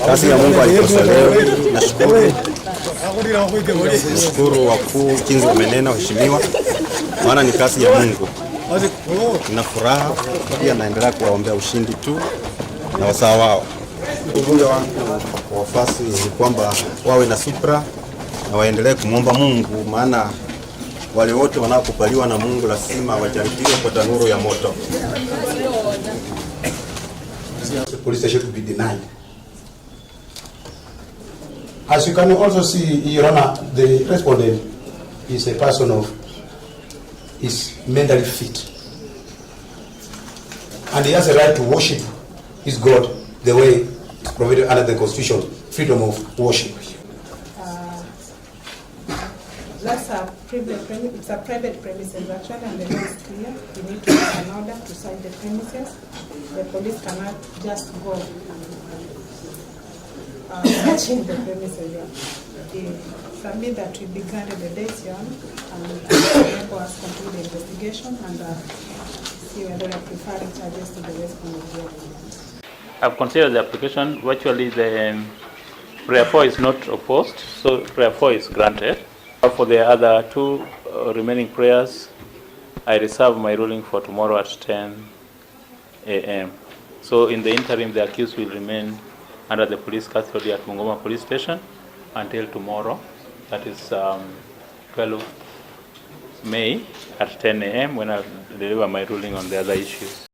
Kazi ya Mungu alikosa leo. Nashukuru wakuu kinzi wamenena, waheshimiwa, maana ni kazi ya Mungu. Nina furaha pia, naendelea kuwaombea ushindi tu na wasaa wao. Ujumbe wangu kwa wafasi ni kwamba wawe na supra na waendelee kumwomba Mungu, maana wale wote wanaokubaliwa na Mungu lazima wajaribiwe kwa tanuru ya moto. The police station to be denied. As you can also see, Your Honor, the respondent is a person is mentally fit, and he has a right to worship his God the way it's provided under the Constitution, freedom of worship. That's it's a private premises actually, and the law is clear. You need to have an order to cite the premises. The police cannot just go searching the premises. Submit that we be granted the Detain and enable us complete the investigation and see whether we are preferring charges to the rest of the government. I've considered the application. Virtually the prayer 4 is not opposed, so prayer 4 is granted. For the other two remaining prayers, I reserve my ruling for tomorrow at 10 a.m. So in the interim, the accused will remain under the police custody at Bungoma Police Station until tomorrow, that is 12 May at 10 a.m. when I deliver my ruling on the other issues.